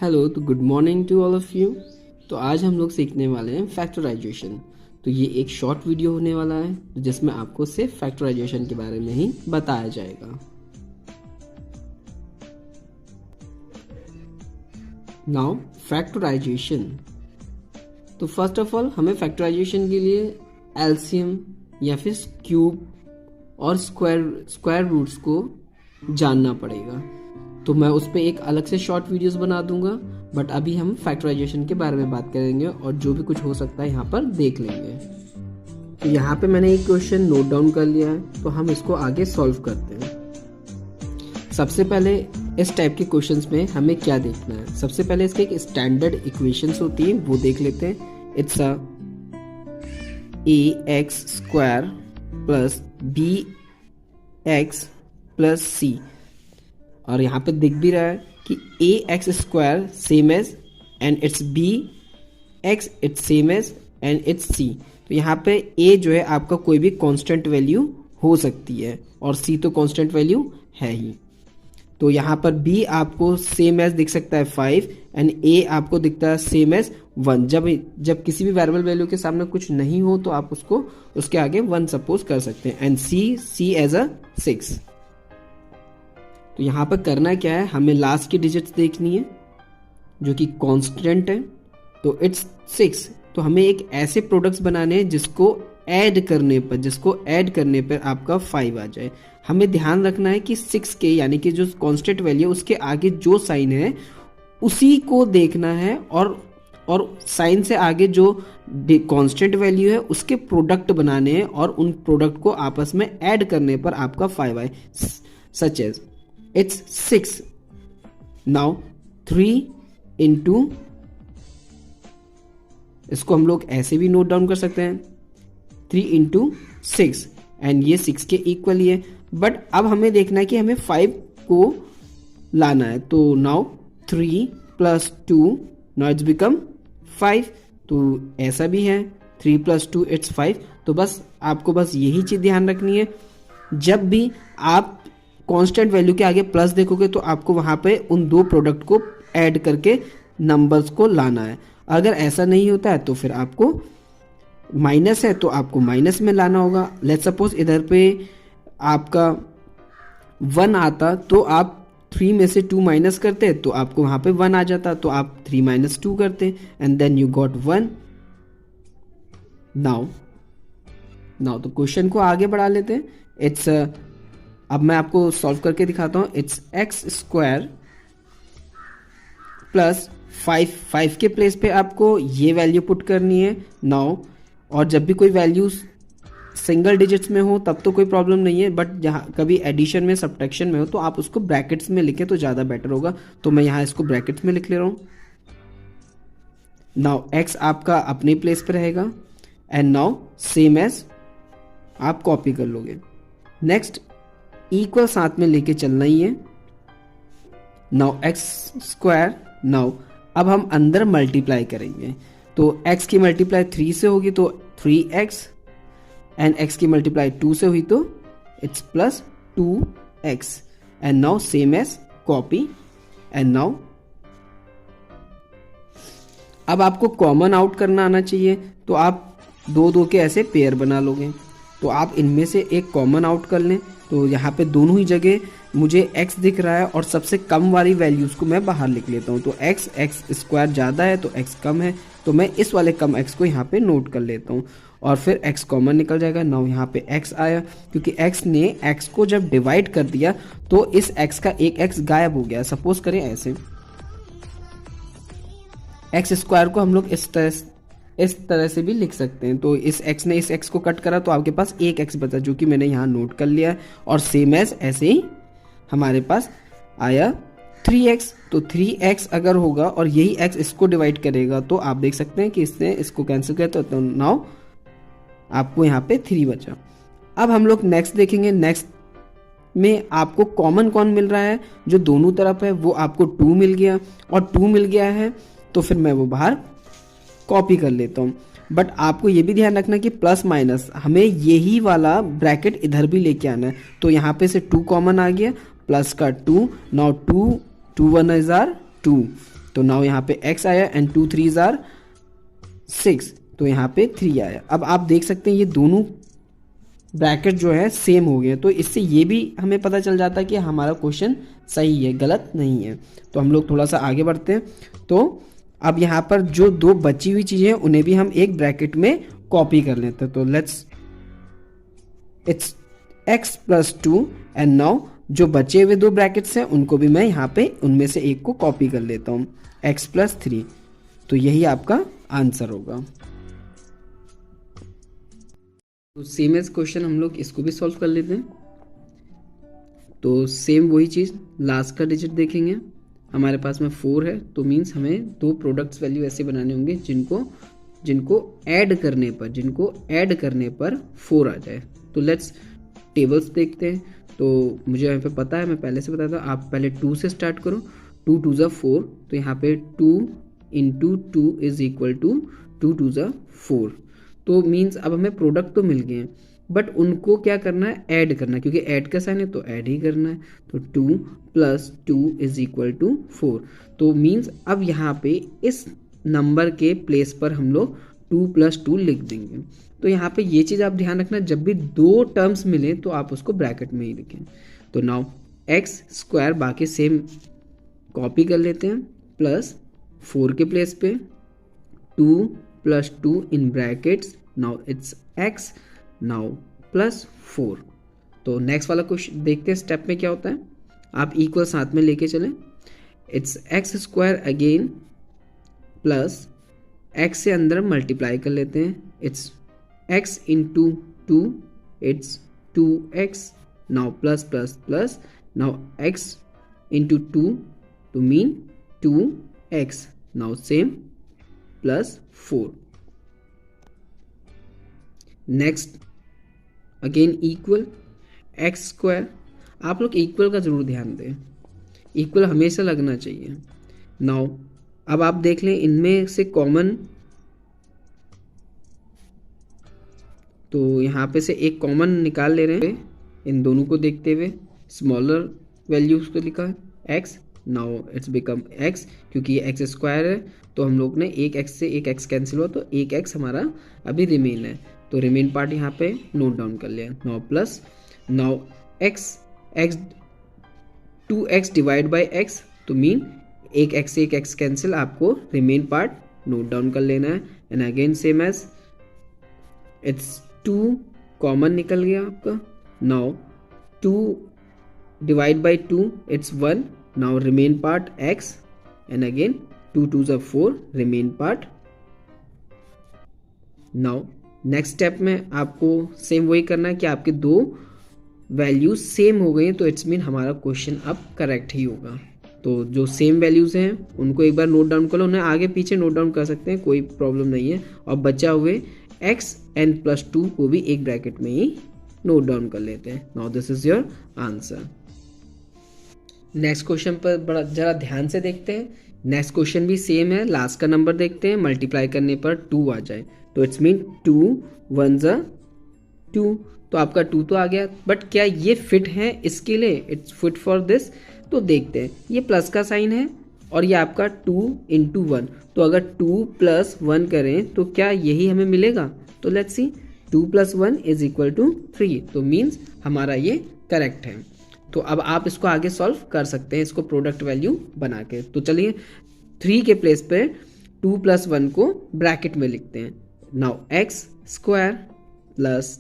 Hello, तो good morning to all of you. तो आज हम लोग सीखने वाले हैं फैक्टराइजेशन। तो ये एक शॉर्ट वीडियो होने वाला है जिसमें आपको सिर्फ फैक्टराइजेशन के बारे में ही बताया जाएगा। Now factorisation. तो फर्स्ट ऑफ ऑल हमें फैक्टराइजेशन के लिए एलसीएम या फिर क्यूब और स्क्वायर रूट्स को जानना पड़ेगा। तो मैं उस पर एक अलग से शॉर्ट वीडियोस बना दूंगा, बट अभी हम फैक्टराइजेशन के बारे में बात करेंगे और जो भी कुछ हो सकता है यहाँ पर देख लेंगे। तो यहाँ पे मैंने एक क्वेश्चन नोट डाउन कर लिया है, तो हम इसको आगे सॉल्व करते हैं। सबसे पहले इस टाइप के क्वेश्चंस में हमें क्या देखना है, सबसे पहले इसके एक स्टैंडर्ड इक्वेशंस होती है वो देख लेते हैं। It's a ax² plus bx plus c, और यहाँ पे दिख भी रहा है कि ax² same as and it's bx it's same as and it's c। तो यहाँ पे a जो है आपका कोई भी कांस्टेंट वैल्यू हो सकती है और c तो कांस्टेंट वैल्यू है ही। तो यहाँ पर b आपको सेम एज दिख सकता है 5 एंड a आपको दिखता है सेम एज 1। जब किसी भी वेरिएबल वैल्यू के सामने कुछ नहीं हो तो आप उसको उसके आगे 1 सपोज कर सकते हैं एंड c एज अ 6। तो यहाँ पर करना क्या है, हमें लास्ट की डिजिट्स देखनी है जो कि कांस्टेंट है, तो इट्स 6। तो हमें एक ऐसे प्रोडक्ट्स बनाने हैं जिसको ऐड करने पर आपका 5 आ जाए। हमें ध्यान रखना है कि 6 के यानी कि जो कांस्टेंट वैल्यू है उसके आगे जो साइन है उसी को देखना है, और साइन से आगे जो कांस्टेंट वैल्यू है उसके प्रोडक्ट बनाने हैं और उन प्रोडक्ट को आपस में ऐड करने पर आपका 5 आए। Such as it's 6। now 3 into, इसको हम लोग ऐसे भी नोट डाउन कर सकते हैं 3 into 6 एंड ये 6 के इक्वल ही है। बट अब हमें देखना है कि हमें 5 को लाना है। तो now 3 plus 2 now it's become 5। तो ऐसा भी है 3 प्लस 2 इट्स 5। तो बस आपको बस यही चीज ध्यान रखनी है, जब भी आप कांस्टेंट वैल्यू के आगे प्लस देखोगे तो आपको वहां पे उन दो प्रोडक्ट को ऐड करके नंबर्स को लाना है। अगर ऐसा नहीं होता है तो फिर आपको माइनस है तो आपको माइनस में लाना होगा। लेट्स सपोज इधर पे आपका 1 आता तो आप 3 में से 2 माइनस करते तो आपको वहां पे 1 आ जाता, तो आप 3 माइनस 2 करते and then you got 1। Now तो क्वेश्चन को आगे बढ़ा लेते हैं। इट्स अब मैं आपको सॉल्व करके दिखाता हूं। इट्स x² प्लस 5 के प्लेस पे आपको ये वैल्यू पुट करनी है 9। और जब भी कोई वैल्यू सिंगल डिजिट्स में हो तब तो कोई प्रॉब्लम नहीं है, बट जहाँ कभी एडिशन में सब्ट्रैक्शन में हो तो आप उसको ब्रैकेट्स में लिखे तो ज़्यादा बेटर होगा। तो मैं यहाँ इसको ब्रैकेट्स में लिख ले रहा हूँ। नाउ x आपका अपने प्लेस पे रहेगा एंड नाउ सेम एज आप कॉपी कर लोगे। नेक्स्ट इक्वल साथ में लेके चलना ही है। Now x²। नाउ अब हम अंदर मल्टीप्लाई करेंगे, तो x की मल्टीप्लाई 3 से होगी तो 3x एंड x की मल्टीप्लाई 2 से हुई तो it's plus 2x and now same as copy. And now अब आपको कॉमन आउट करना आना चाहिए, तो आप 2 के ऐसे पेयर बना लोगे। तो आप इनमें से एक कॉमन आउट कर लें। तो यहाँ पे दोनों ही जगह मुझे x दिख रहा है और सबसे कम वाली वैल्यूज को मैं बाहर लिख लेता हूँ। तो x² ज़्यादा है तो x कम है, तो मैं इस वाले कम x को यहाँ पे नोट कर लेता हूँ और फिर x कॉमन निकल जाएगा। नाउ यहाँ पे x आया क्योंकि x ने x को जब डिवाइड कर दिया तो इस x का एक x गायब हो गया। सपोज करें ऐसे x² को हम लोग इस तरह से भी लिख सकते हैं। तो इस x ने इस x को कट करा तो आपके पास एक x बचा जो कि मैंने यहाँ नोट कर लिया है, और सेम एज ऐसे ही हमारे पास आया 3x। तो 3x अगर होगा और यही x इसको डिवाइड करेगा तो आप देख सकते हैं कि इसने इसको कैंसिल किया, तो नाउ आपको यहाँ पे 3 बचा। अब हम लोग नेक्स्ट देखेंगे। नेक्स्ट में आपको कॉमन कौन मिल रहा है, जो दोनों तरफ है वो आपको 2 मिल गया, और 2 मिल गया है तो फिर मैं वो बाहर कॉपी कर लेता हूँ। बट आपको ये भी ध्यान रखना कि प्लस माइनस हमें यही वाला ब्रैकेट इधर भी लेके आना है। तो यहाँ पे से 2 कॉमन आ गया, प्लस का 2, नाउ 2 1 इज आर 2 तो नाउ यहाँ पे x आया एंड 2 3s आर 6, तो यहाँ पे 3 आया। अब आप देख सकते हैं ये दोनों ब्रैकेट जो है सेम हो गए, तो इससे ये भी हमें पता चल जाता है कि हमारा क्वेश्चन सही है, गलत नहीं है। तो हम लोग थोड़ा सा आगे बढ़ते हैं। तो अब यहाँ पर जो दो बची हुई चीज़ें हैं उन्हें भी हम एक ब्रैकेट में कॉपी कर लेते हैं। तो let's it's x plus 2 and now जो बचे हुए दो ब्रैकेट्स हैं उनको भी मैं यहाँ पे उनमें से एक को कॉपी कर लेता हूँ, x प्लस 3। तो यही आपका आंसर होगा। तो सेम एज क्वेश्चन हम लोग इसको भी सॉल्व कर लेते हैं। तो सेम वही चीज़, लास्ट का डिजिट देखेंगे, हमारे पास में 4 है, तो मीन्स हमें दो प्रोडक्ट्स वैल्यू ऐसे बनाने होंगे जिनको ऐड करने पर 4 आ जाए। तो लेट्स टेबल्स देखते हैं। तो मुझे यहाँ पे पता है, मैं पहले से बताता हूँ, आप पहले 2 से स्टार्ट करो। 2 2 ज़ा 4, तो यहाँ पे 2 इंटू 2 इज इक्वल टू 2 2 ज़ा 4। तो मीन्स अब हमें प्रोडक्ट तो मिल गए हैं, बट उनको क्या करना है, ऐड करना है, क्योंकि ऐड का साइन है तो ऐड ही करना है। तो 2 प्लस 2 इज इक्वल टू 4। तो मीन्स अब यहाँ पे इस नंबर के प्लेस पर हम लोग 2 प्लस 2 लिख देंगे। तो यहाँ पे ये चीज़ आप ध्यान रखना, जब भी दो टर्म्स मिले तो आप उसको ब्रैकेट में ही लिखें। तो नाउ एक्स स्क्वायर बाकी सेम कॉपी कर लेते हैं, प्लस 4 के प्लेस पे 2 plus 2 in brackets, now it's x, now plus 4। तो नेक्स्ट वाला क्वेश्चन देखते हैं, स्टेप में क्या होता है। आप इक्वल साथ में लेके चलें। It's x square again plus x से अंदर मल्टीप्लाई कर लेते हैं, it's x into 2, it's 2x, now plus plus plus, now x into 2 to mean 2x, now same plus 4. Next again equal x square, आप लोग इक्वल का जरूर ध्यान दें, इक्वल हमेशा लगना चाहिए। नाउ अब आप देख लें इनमें से कॉमन, तो यहाँ पे से एक कॉमन निकाल ले रहे हैं इन दोनों को देखते हुए। स्मॉलर वैल्यूज को लिखा है x, now it's become x, क्योंकि ये एक्स स्क्वायर है तो हम लोग ने एक x से एक x कैंसिल हुआ तो एक x हमारा अभी रिमेन है, तो रिमेन पार्ट यहाँ पे नोट डाउन कर लिया। Now plus, now x 2x divide by x, तो मीन एक x से एक x कैंसिल, आपको रिमेन पार्ट नोट डाउन कर लेना है। And again same as it's 2 common निकल गया आपका। Now 2 divide by 2 it's 1, now remain part x, and again 2 2 ज़ा 4 remain part. Now next step में आपको सेम वही करना है कि आपके दो वैल्यूज सेम हो गई हैं, तो इट्स मीन हमारा क्वेश्चन अब करेक्ट ही होगा। तो जो सेम वैल्यूज हैं उनको एक बार नोट डाउन कर लो, उन्हें आगे पीछे नोट डाउन कर सकते हैं, कोई प्रॉब्लम नहीं है। और बचा हुए x n प्लस 2 को भी एक ब्रैकेट में ही नोट डाउन कर लेते हैं। Now this is your answer. Next question पर बड़ा जरा ध्यान से देखते हैं। नेक्स्ट क्वेश्चन भी सेम है, लास्ट का नंबर देखते हैं, मल्टीप्लाई करने पर 2 आ जाए, तो इट्स मीन 2 1 ज़ा 2, तो आपका 2 तो आ गया, बट क्या ये फिट है इसके लिए, इट्स फिट फॉर दिस। तो देखते हैं, ये प्लस का साइन है और ये आपका 2 इंटू 1, तो अगर 2 प्लस 1 करें तो क्या यही हमें मिलेगा। तो let's see, 2 plus 1 is equal to 3, तो मीन्स हमारा ये करेक्ट है। तो अब आप इसको आगे सॉल्व कर सकते हैं, इसको प्रोडक्ट वैल्यू बना के। तो चलिए 3 के प्लेस पे 2 प्लस 1 को ब्रैकेट में लिखते हैं। Now x square plus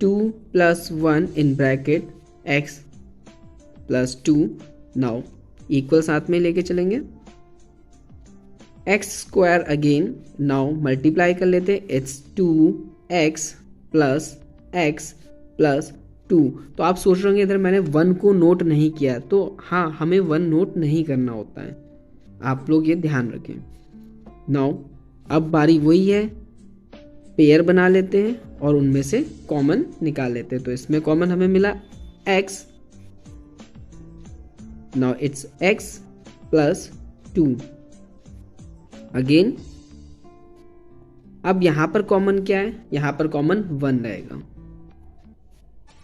2 plus 1 in bracket x plus 2, now equal साथ में लेके चलेंगे। X square again, now multiply कर लेते हैं, it's 2x plus x plus 2। तो आप सोच रहे होंगे इधर मैंने 1 को नोट नहीं किया, तो हाँ, हमें 1 नोट नहीं करना होता है, आप लोग ये ध्यान रखें। नाउ अब बारी वही है, पेयर बना लेते हैं और उनमें से कॉमन निकाल लेते हैं। तो इसमें कॉमन हमें मिला x, now it's x plus 2 again. अब यहां पर कॉमन क्या है, यहां पर कॉमन 1 रहेगा,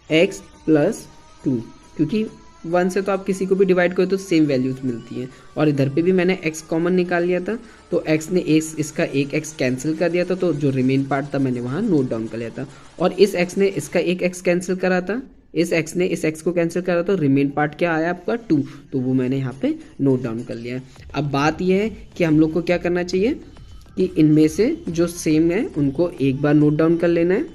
x प्लस 2, क्योंकि 1 से तो आप किसी को भी डिवाइड करो तो सेम वैल्यूज मिलती हैं। और इधर पे भी मैंने x कॉमन निकाल लिया था, तो x ने इसका एक x कैंसिल कर दिया था, तो जो रिमेन पार्ट था मैंने वहाँ नोट डाउन कर लिया था। और इस x ने इसका एक x कैंसिल करा था, इस x ने इस x को कैंसिल करा, तो रिमेन पार्ट क्या आया आपका 2, तो वो मैंने यहाँ पे नोट डाउन कर लिया है। अब बात यह है कि हम लोग को क्या करना चाहिए कि इनमें से जो सेम है उनको एक बार नोट डाउन कर लेना है,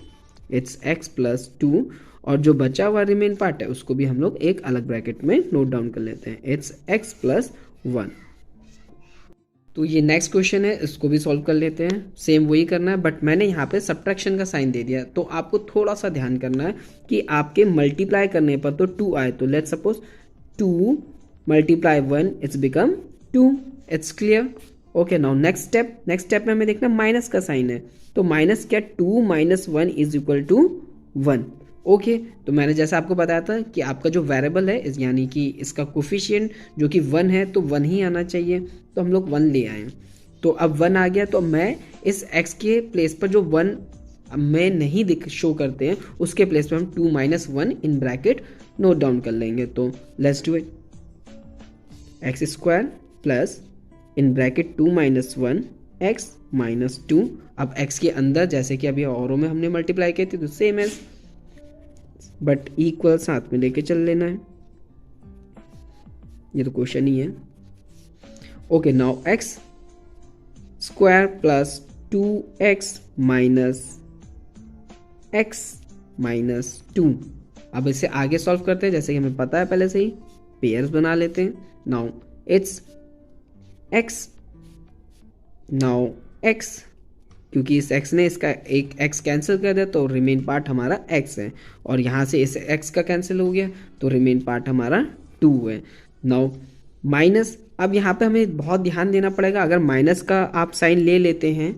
इट्स x प्लस 2, और जो बचा हुआ रिमेन पार्ट है उसको भी हम लोग एक अलग ब्रैकेट में नोट डाउन कर लेते हैं, इट्स x प्लस 1। तो ये नेक्स्ट क्वेश्चन है, इसको भी सॉल्व कर लेते हैं। सेम वही करना है, बट मैंने यहाँ पे सब्ट्रैक्शन का साइन दे दिया, तो आपको थोड़ा सा ध्यान करना है कि आपके मल्टीप्लाई करने पर तो 2 आए, तो let's suppose 2 multiply 1 it's become 2, it's clear. Okay, now next step में हमें देखना माइनस का साइन है, तो माइनस क्या, 2 minus 1 is equal to 1। Okay, तो मैंने जैसा आपको बताया था कि आपका जो वेरिएबल है यानी कि इसका कोफिशिएंट जो कि 1 है, तो 1 ही आना चाहिए, तो हम लोग 1 ले आए। तो अब 1 आ गया, तो मैं इस x के प्लेस पर जो 1 में नहीं शो करते हैं उसके प्लेस पर हम 2 minus 1 in bracket note down कर लेंगे। तो let's do it, x square plus in bracket 2 minus 1 x minus 2। अब x के अंदर जैसे कि अभी औरों में हमने मल्टीप्लाई किए थे तो सेम एज, बट इक्वल साथ में लेके चल लेना है, ये तो क्वेश्चन ही है। Okay, now x square plus 2x minus 2। अब इसे आगे सॉल्व करते हैं, जैसे कि हमें पता है पहले से ही, पेयर्स बना लेते हैं। नाउ इट्स x, क्योंकि इस x ने इसका एक x कैंसिल कर दिया तो रिमेन पार्ट हमारा x है, और यहाँ से इस x का कैंसिल हो गया तो रिमेन पार्ट हमारा 2 है। नाउ माइनस, अब यहाँ पे हमें बहुत ध्यान देना पड़ेगा, अगर माइनस का आप साइन ले लेते हैं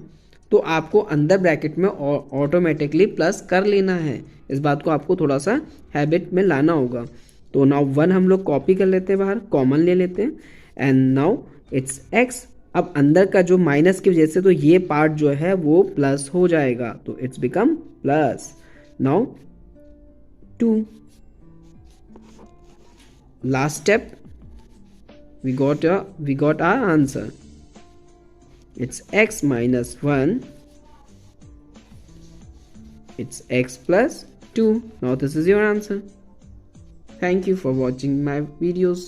तो आपको अंदर ब्रैकेट में ऑटोमेटिकली प्लस कर लेना है, इस बात को आपको थोड़ा सा हैबिट में लाना होगा। तो नाउ 1 हम लोग कॉपी कर लेते हैं, बाहर कॉमन ले लेते हैं, एंड नाउ इट्स x। अब अंदर का जो माइनस की वजह से तो ये पार्ट जो है वो प्लस हो जाएगा, तो it's become plus. Now 2, last step, we got our answer, it's x minus 1, it's x plus 2. Now this is your answer. Thank you for watching my videos.